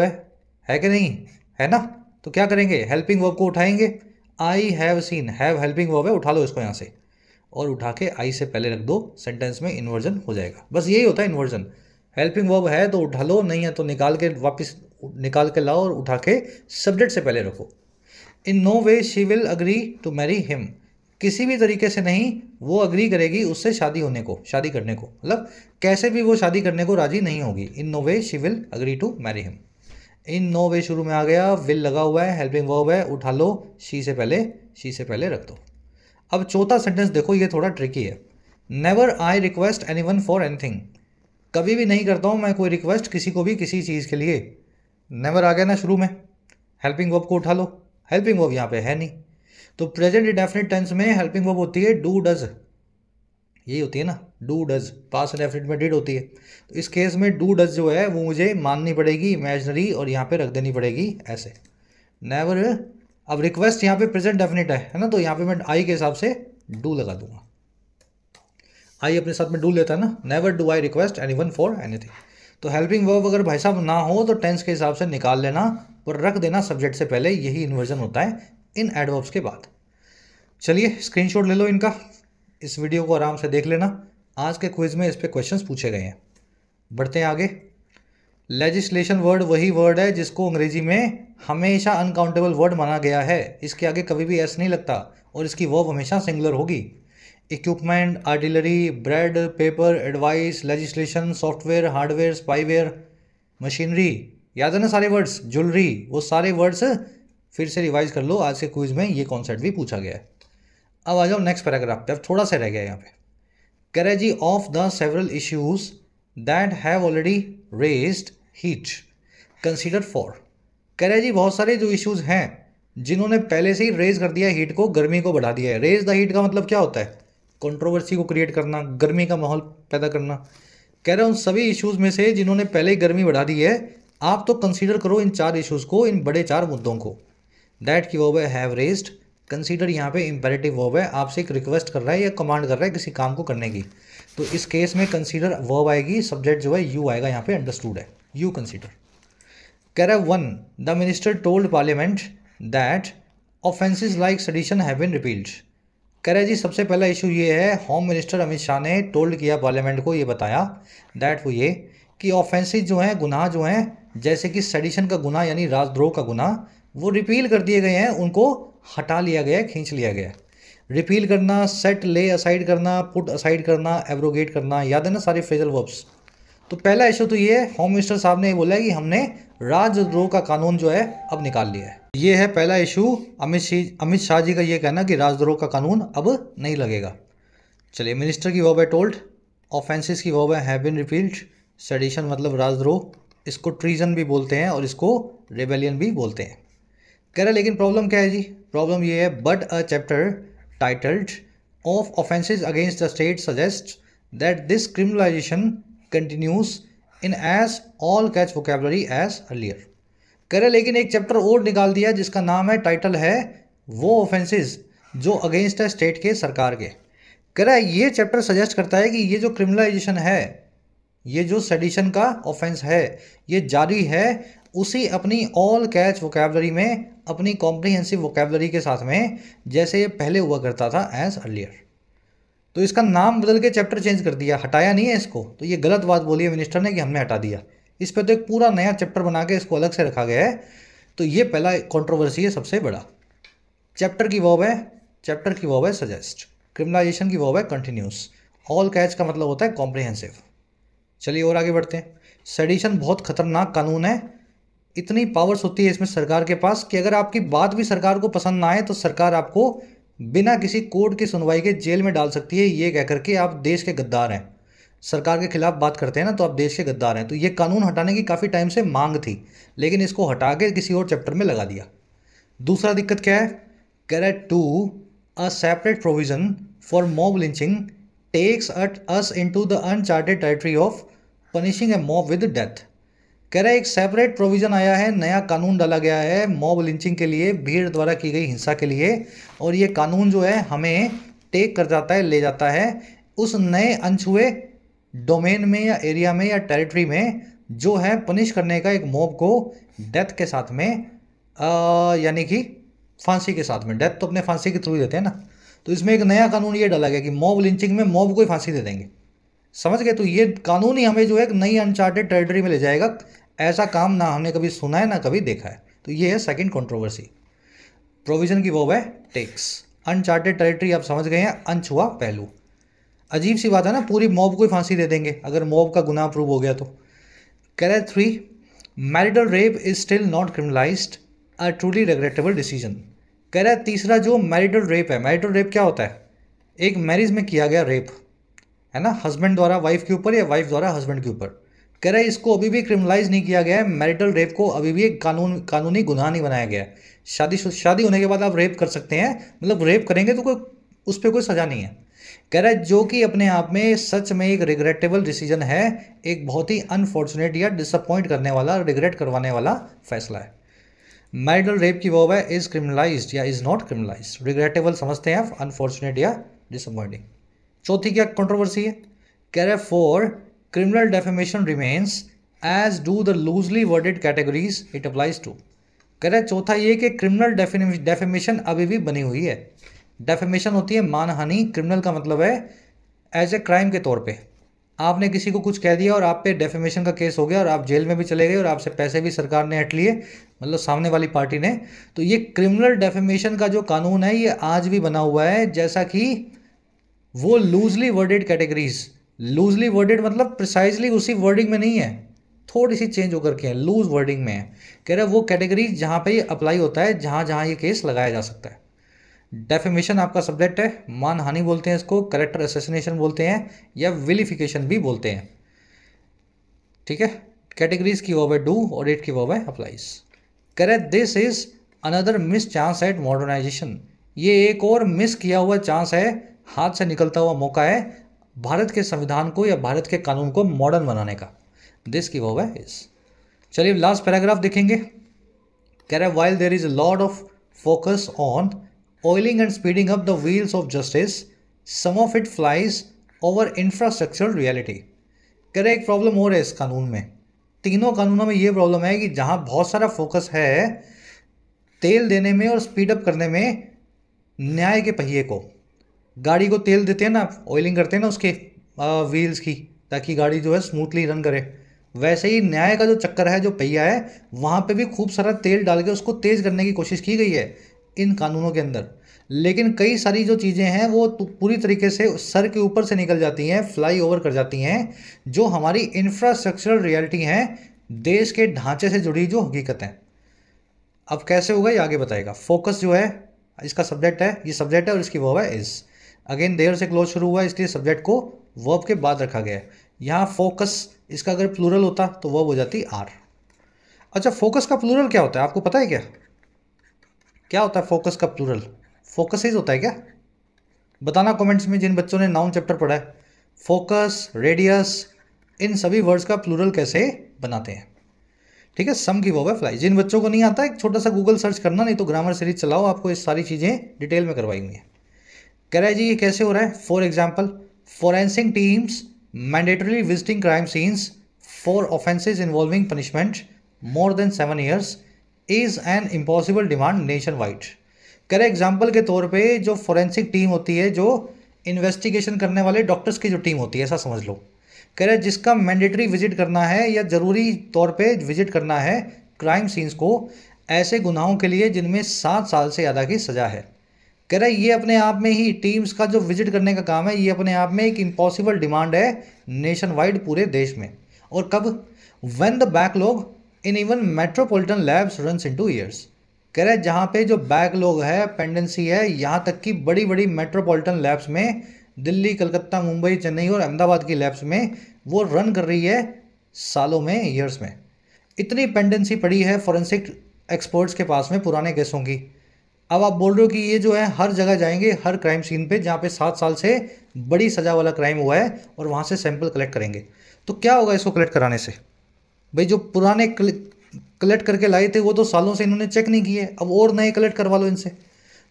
[SPEAKER 1] है कि नहीं? है ना। तो क्या करेंगे? हेल्पिंग वर्ब को उठाएंगे, आई have scene, have helping verb है, उठा लो इसको यहाँ से और उठा के आई से पहले रख दो, सेंटेंस में इन्वर्जन हो जाएगा। बस यही होता है इन्वर्जन। हेल्पिंग वर्ब है तो उठा लो, नहीं है तो निकाल के वापस निकाल के लाओ और उठा के सब्जेक्ट से पहले रखो। In no way she will agree to marry him, किसी भी तरीके से नहीं वो अग्री करेगी उससे शादी करने को, मतलब कैसे भी वो शादी करने को राजी नहीं होगी। In no way she will agree to marry him. In no way शुरू में आ गया, विल लगा हुआ है, हेल्पिंग वर्ब है, उठा लो, शी से पहले रख दो। अब चौथा सेंटेंस देखो, ये थोड़ा ट्रिकी है। Never I request any one for anything. कभी भी नहीं करता हूँ मैं कोई रिक्वेस्ट किसी को भी किसी चीज़ के लिए। नेवर आ गया ना शुरू में, हेल्पिंग वर्ब को उठा लो, हेल्पिंग वर्ब यहाँ पे है नहीं, तो प्रेजेंट इंडेफिनिट टेंस में हेल्पिंग वर्ब होती है डू डज, यही होती है ना, डू डज। पास्ट इंडेफिनिट में डिड होती है, तो इस केस में डू डज जो है वो मुझे माननी पड़ेगी इमेजनरी, और यहाँ पे रख देनी पड़ेगी ऐसे, नेवर। अब रिक्वेस्ट यहाँ पे प्रेजेंट डेफिनिट है ना, तो यहाँ पे मैं आई के हिसाब से डू लगा दूंगा। आई अपने साथ में डू लेता है ना, never do I request any one for anything. तो हेल्पिंग वर्ब अगर भाई साहब ना हो तो टेंस के हिसाब से निकाल लेना, पर रख देना सब्जेक्ट से पहले, यही इन्वर्जन होता है इन एडवर्ब्स के बाद। चलिए स्क्रीनशॉट ले लो इनका, इस वीडियो को आराम से देख लेना, आज के क्विज में इस पे क्वेश्चंस पूछे गए हैं। बढ़ते हैं आगे। लेजिस्लेशन वर्ड वही वर्ड है जिसको अंग्रेजी में हमेशा अनकाउंटेबल वर्ड माना गया है, इसके आगे कभी भी एस नहीं लगता, और इसकी वर्ब हमेशा सिंगुलर होगी। Equipment, artillery, bread, paper, advice, legislation, software, hardware, spyware, machinery, याद है ना सारे वर्ड्स, ज्वेलरी, वो सारे वर्ड्स फिर से रिवाइज कर लो, आज के क्विज में ये कॉन्सेप्ट भी पूछा गया है। अब आ जाओ नेक्स्ट पैराग्राफ पे, अब थोड़ा सा रह गया यहाँ पे। करेजी of the several issues that have already raised heat consider for. करेजी बहुत सारे जो इश्यूज हैं जिन्होंने पहले से ही रेज कर दिया है हीट को, गर्मी को बढ़ा दिया है। रेज द हीट का मतलब क्या होता है, कंट्रोवर्सी को क्रिएट करना, गर्मी का माहौल पैदा करना। कह रहे हैं उन सभी इश्यूज में से जिन्होंने पहले ही गर्मी बढ़ा दी है, आप तो कंसीडर करो इन 4 इश्यूज को, इन बड़े 4 मुद्दों को। दैट की वर्ब है हैव रेज्ड, कंसीडर यहाँ पे इंपेरेटिव वर्ब है, आपसे एक रिक्वेस्ट कर रहा है या कमांड कर रहा है किसी काम को करने की, तो इस केस में कंसीडर वर्ब आएगी, सब्जेक्ट जो है यू आएगा, यहाँ पे अंडरस्टूड है, यू कंसीडर। कह रहा है 1 the minister told parliament that offences like sedition have been repealed. कह रहा है जी सबसे पहला इशू ये है, होम मिनिस्टर अमित शाह ने टोल्ड किया पार्लियामेंट को, ये बताया दैट वो ये कि ऑफेंसेस जो हैं, गुनाह जो हैं, जैसे कि सेडिशन का गुनाह यानी राजद्रोह का गुनाह, वो रिपील कर दिए गए हैं, उनको हटा लिया गया, खींच लिया गया। रिपील करना, सेट ले असाइड करना, पुट असाइड करना, एब्रोगेट करना, याद है ना सारे फ्रेजल वर्ब्स। तो पहला इशू तो ये है, होम मिनिस्टर साहब ने बोला है कि हमने राजद्रोह का कानून जो है अब निकाल लिया है। ये है पहला इशू, अमित शाह जी का ये कहना कि राजद्रोह का कानून अब नहीं लगेगा। चलिए, मिनिस्टर की वर्ब है टोल्ड, ऑफेंसेस की वर्ब है हैव बीन रिपील्ड, सेडिशन मतलब राजद्रोह, इसको ट्रीजन भी बोलते हैं और इसको रेबेलियन भी बोलते हैं। कह रहा है लेकिन प्रॉब्लम क्या है जी, प्रॉब्लम ये है but a chapter titled of offences against the state suggest that this criminalisation continues in as all catch vocabulary as earlier. कह रहे लेकिन एक चैप्टर और निकाल दिया जिसका नाम है, टाइटल है वो ऑफेंसेस जो अगेंस्ट है स्टेट के, सरकार के। कह रहा है ये चैप्टर सजेस्ट करता है कि ये जो क्रिमिनलाइजेशन है, ये जो सेडिशन का ऑफेंस है, ये जारी है उसी अपनी ऑल कैच वोकेबलरी में, अपनी कॉम्प्रिहेंसिव वोकेबलरी के साथ में, जैसे ये पहले हुआ करता था एज अर्लियर। तो इसका नाम बदल के चैप्टर चेंज कर दिया, हटाया नहीं है इसको। तो ये गलत बात बोली है मिनिस्टर ने कि हमने हटा दिया, इस पर तो एक पूरा नया चैप्टर बना के इसको अलग से रखा गया है। तो ये पहला कंट्रोवर्सी है सबसे बड़ा। चैप्टर की वर्ब है सजेस्ट, क्रिमिनलाइजेशन की वर्ब है कंटिन्यूस, ऑल कैच का मतलब होता है कॉम्प्रिहेंसिव। चलिए और आगे बढ़ते हैं। सेडिशन बहुत खतरनाक कानून है, इतनी पावर्स होती है इसमें सरकार के पास कि अगर आपकी बात भी सरकार को पसंद ना आए तो सरकार आपको बिना किसी कोर्ट की सुनवाई के जेल में डाल सकती है, ये कह करके आप देश के गद्दार हैं, सरकार के खिलाफ बात करते हैं ना तो आप देश के गद्दार हैं। तो ये कानून हटाने की काफ़ी टाइम से मांग थी, लेकिन इसको हटा के किसी और चैप्टर में लगा दिया। दूसरा दिक्कत क्या है, कह रहा है 2 a separate provision for mob lynching takes us into the uncharted territory of punishing a mob with death. कह रहा है एक सेपरेट प्रोविज़न आया है, नया कानून डाला गया है मॉब लिंचिंग के लिए, भीड़ द्वारा की गई हिंसा के लिए, और ये कानून जो है हमें टेक कर जाता है, ले जाता है उस नए अनछुए डोमेन में या एरिया में या टेरिटरी में जो है पनिश करने का एक मॉब को डेथ के साथ में, यानी कि फांसी के साथ में। डेथ तो अपने फांसी के थ्रू ही देते हैं ना, तो इसमें एक नया कानून ये डाला गया कि मॉब लिंचिंग में मॉब को ही फांसी दे देंगे। समझ गए? तो ये कानून ही हमें जो है नई अनचार्टेड टेरिटरी में ले जाएगा। ऐसा काम ना हमने कभी सुना है ना कभी देखा है। तो ये है सेकंड कंट्रोवर्सी। प्रोविजन की वर्ब है टेक्स, अनचार्टेड टेरिटरी आप समझ गए हैं, अनछुआ पहलू। अजीब सी बात है ना, पूरी मॉब को ही फांसी दे देंगे अगर मॉब का गुनाह प्रूव हो गया तो। कह रहे 3, marital rape is still not criminalised, a truly regrettable decision. कह रहा है तीसरा जो मैरिटल रेप है, मैरिटल रेप क्या होता है? एक मैरिज में किया गया रेप है ना, हस्बैंड द्वारा वाइफ के ऊपर या वाइफ द्वारा हस्बैंड के ऊपर। कह रहा है इसको अभी भी क्रिमिनलाइज नहीं किया गया है, मैरिटल रेप को अभी भी एक कानूनी गुनाह नहीं बनाया गया है। शादी होने के बाद आप रेप कर सकते हैं, मतलब रेप करेंगे तो कोई उस पर कोई सज़ा नहीं है। कह रहा है जो कि अपने आप में सच में एक रिग्रेटेबल डिसीजन है, एक बहुत ही अनफॉर्चुनेट या डिसअपॉइंट करने वाला, रिग्रेट करवाने वाला फैसला है। मैरिटल रेप की वर्ब है इज क्रिमिनलाइज्ड या इज नॉट क्रिमिनलाइज्ड। रिग्रेटेबल समझते हैं आप, अनफॉर्चुनेट या डिसअपॉइंटिंग। चौथी क्या कंट्रोवर्सी है? कह रहे 4, criminal defamation remains as do the loosely worded categories it applies to. कह रहे चौथा ये कि क्रिमिनल डेफेमेशन अभी भी बनी हुई है। डेफेमेशन होती है मानहानि, क्रिमिनल का मतलब है एज ए क्राइम के तौर पे। आपने किसी को कुछ कह दिया और आप पे डेफेमेशन का केस हो गया और आप जेल में भी चले गए और आपसे पैसे भी सरकार ने हट लिए, मतलब सामने वाली पार्टी ने। तो ये क्रिमिनल डेफेमेशन का जो कानून है ये आज भी बना हुआ है, जैसा कि वो loosely worded categories, loosely worded मतलब प्रिसाइजली उसी वर्डिंग में नहीं है, थोड़ी सी चेंज होकर के है, लूज वर्डिंग में है। कह रहे वो कैटेगरीज जहाँ पे ये अप्लाई होता है, जहाँ जहाँ ये केस लगाया जा सकता है। डेफेमेशन आपका सब्जेक्ट है, मानहानि बोलते हैं इसको, कैरेक्टर असैसिनेशन बोलते हैं या विलिफिकेशन भी बोलते हैं। ठीक है, कैटेगरीज की वर्ब है डू और इट की वर्ब है अप्लाइज। कह रहे this is another missed chance at modernisation. ये एक और मिस किया हुआ चांस है, हाथ से निकलता हुआ मौका है भारत के संविधान को या भारत के कानून को मॉडर्न बनाने का। दिस की वर्ब है इज। चलिए लास्ट पैराग्राफ देखेंगे। कह रहा है while there is a lot of focus on oiling and speeding up the wheels of justice, some of it flies over infrastructural reality. कह रहे एक प्रॉब्लम और है इस कानून में, तीनों कानूनों में ये प्रॉब्लम है कि जहाँ बहुत सारा फोकस है तेल देने में और स्पीड अप करने में, न्याय के पहिए को, गाड़ी को तेल देते हैं ना, ऑयलिंग करते हैं ना उसके व्हील्स की, ताकि गाड़ी जो है स्मूथली रन करे, वैसे ही न्याय का जो चक्कर है, जो पहिया है, वहाँ पे भी खूब सारा तेल डाल के उसको तेज़ करने की कोशिश की गई है इन कानूनों के अंदर। लेकिन कई सारी जो चीज़ें हैं वो पूरी तरीके से सर के ऊपर से निकल जाती हैं, फ्लाई ओवर कर जाती हैं, जो हमारी इंफ्रास्ट्रक्चरल रियलिटी हैं, देश के ढांचे से जुड़ी जो हकीकत है। अब कैसे होगा ये आगे बताएगा। फोकस जो है इसका सब्जेक्ट है, ये सब्जेक्ट है और इसकी वर्ब है इज। अगेन देयर से क्लोज शुरू हुआ इसलिए सब्जेक्ट को वर्ब के बाद रखा गया है। यहाँ फोकस, इसका अगर प्लूरल होता तो वर्ब हो जाती आर। अच्छा, फोकस का प्लूरल क्या होता है आपको पता है क्या? क्या होता है फोकस का प्लूरल? फोकसेज होता है क्या? बताना कमेंट्स में जिन बच्चों ने नाउन चैप्टर पढ़ा है। फोकस, रेडियस, इन सभी वर्ड्स का प्लूरल कैसे बनाते हैं। ठीक है, सम की वर्ब है फ्लाई। जिन बच्चों को नहीं आता एक छोटा सा गूगल सर्च करना, नहीं तो ग्रामर सीरीज चलाओ, आपको ये सारी चीज़ें डिटेल में करवाई हुई हैं। कह रहा है जी ये कैसे हो रहा है। For example, forensic teams mandatorily visiting crime scenes for offences involving punishment more than 7 years is an impossible demand nation wide. कह रहे एग्जाम्पल के तौर पे जो फोरेंसिक टीम होती है, जो इन्वेस्टिगेशन करने वाले डॉक्टर्स की जो टीम होती है, ऐसा समझ लो। कह रहे जिसका मैंडेटरी विजिट करना है या ज़रूरी तौर पे विजिट करना है क्राइम सीन्स को, ऐसे गुनाहों के लिए जिनमें 7 साल से ज़्यादा की सज़ा है। कह रहा है ये अपने आप में ही टीम्स का जो विजिट करने का काम है, ये अपने आप में एक इम्पॉसिबल डिमांड है नेशन वाइड, पूरे देश में। और कब? When the backlog in even metropolitan labs runs into years. कह रहा है जहाँ पे जो बैकलॉग है, पेंडेंसी है, यहाँ तक कि बड़ी बड़ी मेट्रोपॉलिटन लैब्स में, दिल्ली, कलकत्ता, मुंबई, चेन्नई और अहमदाबाद की लैब्स में वो रन कर रही है सालों में, ईयर्स में। इतनी पेंडेंसी पड़ी है फॉरेंसिक एक्सपर्ट्स के पास में पुराने केसों की। अब आप बोल रहे हो कि ये जो है हर जगह जाएंगे, हर क्राइम सीन पे जहाँ पे 7 साल से बड़ी सजा वाला क्राइम हुआ है, और वहाँ से सैंपल कलेक्ट करेंगे। तो क्या होगा इसको कलेक्ट कराने से? भाई जो पुराने कलेक्ट करके लाए थे वो तो सालों से इन्होंने चेक नहीं किए, अब और नए कलेक्ट करवा लो इनसे।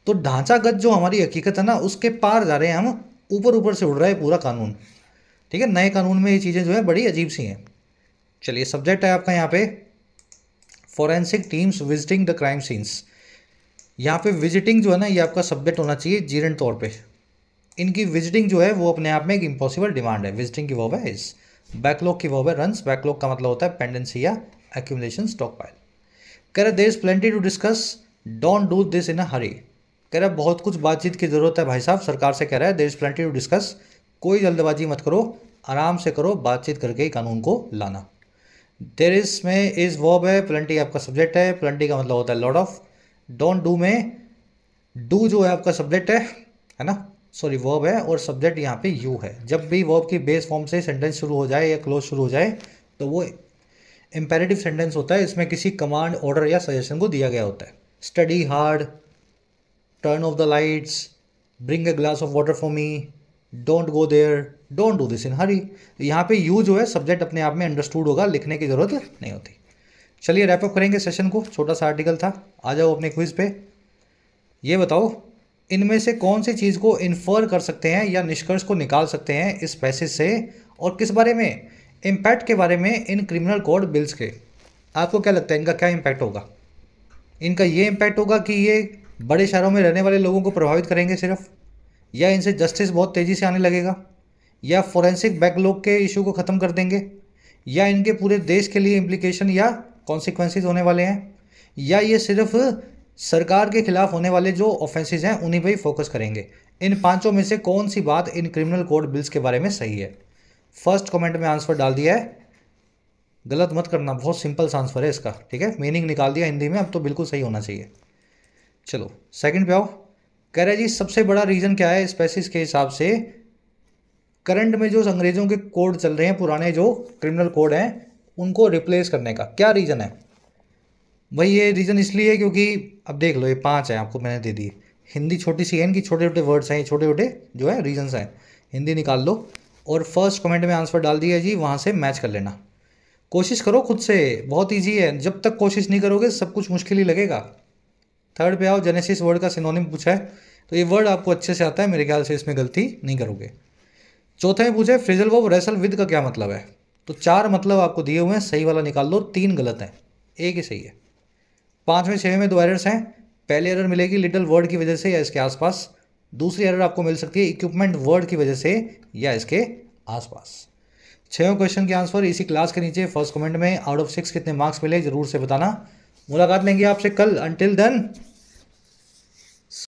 [SPEAKER 1] तो ढांचागत जो हमारी हकीकत है ना, उसके पार जा रहे हैं हम, ऊपर ऊपर से उड़ रहा है पूरा कानून। ठीक है, नए कानून में ये चीज़ें जो है बड़ी अजीब सी हैं। चलिए सब्जेक्ट है आपका यहाँ पे forensic teams visiting the crime scenes. यहाँ पे विजिटिंग जो है ना, ये आपका सब्जेक्ट होना चाहिए जीरंट तौर पे। इनकी विजिटिंग जो है वो अपने आप में एक इम्पॉसिबल डिमांड है। विजिटिंग की वर्ब है इज। बैकलॉग की वर्ब है रन्स। बैकलॉग का मतलब होता है पेंडेंसी या एक्यूमुलेशन, स्टॉक पाइल। कह रहे there is plenty to discuss, don't do this in a hurry. कह रहा है बहुत कुछ बातचीत की ज़रूरत है भाई साहब, सरकार से कह रहा है there is plenty to discuss. कोई जल्दबाजी मत करो, आराम से करो, बातचीत करके ही कानून को लाना। देयर इज में इज वर्ब है, प्लेंटी आपका सब्जेक्ट है, प्लेंटी का मतलब होता है लॉट ऑफ। डोंट डू में डू जो है आपका सब्जेक्ट है ना, सॉरी वर्ब है, और सब्जेक्ट यहाँ पे यू है। जब भी वर्ब की बेस फॉर्म से सेंटेंस शुरू हो जाए या क्लोज शुरू हो जाए तो वो इम्पेरेटिव सेंटेंस होता है, इसमें किसी कमांड, ऑर्डर या सजेशन को दिया गया होता है। Study hard, turn off the lights, bring a glass of water for me, don't go there, don't do this in hurry. यहाँ पे यू जो है सब्जेक्ट अपने आप में अंडरस्टूड होगा, लिखने की ज़रूरत नहीं होती। चलिए रैपअप करेंगे सेशन को, छोटा सा आर्टिकल था। आ जाओ अपने क्विज पे। ये बताओ इनमें से कौन सी चीज़ को इन्फर कर सकते हैं या निष्कर्ष को निकाल सकते हैं इस पैसेज से, और किस बारे में? इम्पैक्ट के बारे में इन क्रिमिनल कोड बिल्स के। आपको क्या लगता है इनका क्या इम्पैक्ट होगा? इनका ये इम्पैक्ट होगा कि ये बड़े शहरों में रहने वाले लोगों को प्रभावित करेंगे सिर्फ, या इनसे जस्टिस बहुत तेज़ी से आने लगेगा, या फोरेंसिक बैकलॉग के इशू को ख़त्म कर देंगे, या इनके पूरे देश के लिए इम्प्लीकेशन या कॉन्सिक्वेंसेज होने वाले हैं, या ये सिर्फ सरकार के खिलाफ होने वाले जो ऑफेंसेस हैं उन्हीं पर ही फोकस करेंगे। इन पांचों में से कौन सी बात इन क्रिमिनल कोड बिल्स के बारे में सही है? फर्स्ट कमेंट में आंसर डाल दिया है, गलत मत करना, बहुत सिंपल सा आंसर है इसका, ठीक है। मीनिंग निकाल दिया हिंदी में, अब तो बिल्कुल सही होना चाहिए। चलो सेकंड पे आओ। कह रहा है जी सबसे बड़ा रीज़न क्या है स्पेसिस के हिसाब से करंट में जो अंग्रेज़ों के कोड चल रहे हैं, पुराने जो क्रिमिनल कोड हैं, उनको रिप्लेस करने का क्या रीज़न है? भाई ये रीज़न इसलिए है क्योंकि अब देख लो, ये 5 है आपको मैंने दे दी। हिंदी छोटी सी है, इनकी छोटे छोटे वर्ड्स हैं, छोटे छोटे जो है रीजंस हैं। हिंदी निकाल लो और फर्स्ट कमेंट में आंसर डाल दिया जी, वहाँ से मैच कर लेना। कोशिश करो खुद से, बहुत ईजी है। जब तक कोशिश नहीं करोगे सब कुछ मुश्किल ही लगेगा। थर्ड पे आओ। जेनेसिस वर्ड का सिनोनिम पूछा है, तो ये वर्ड आपको अच्छे से आता है मेरे ख्याल से, इसमें गलती नहीं करोगे। चौथे में पूछा है फ्रेजल वर्ब रेसल विद का क्या मतलब है, तो 4 मतलब आपको दिए हुए हैं, सही वाला निकाल लो, 3 गलत हैं, एक ही सही है। 5वें 6वें में 2 एरर्स हैं। पहली एरर मिलेगी लिटिल वर्ड की वजह से या इसके आसपास, दूसरी एरर आपको मिल सकती है इक्विपमेंट वर्ड की वजह से या इसके आसपास। 6वें क्वेश्चन के आंसर इसी क्लास के नीचे फर्स्ट कमेंट में आउट ऑफ 6 कितने मार्क्स मिले जरूर से बताना। मुलाकात लेंगे आपसे कल। Until then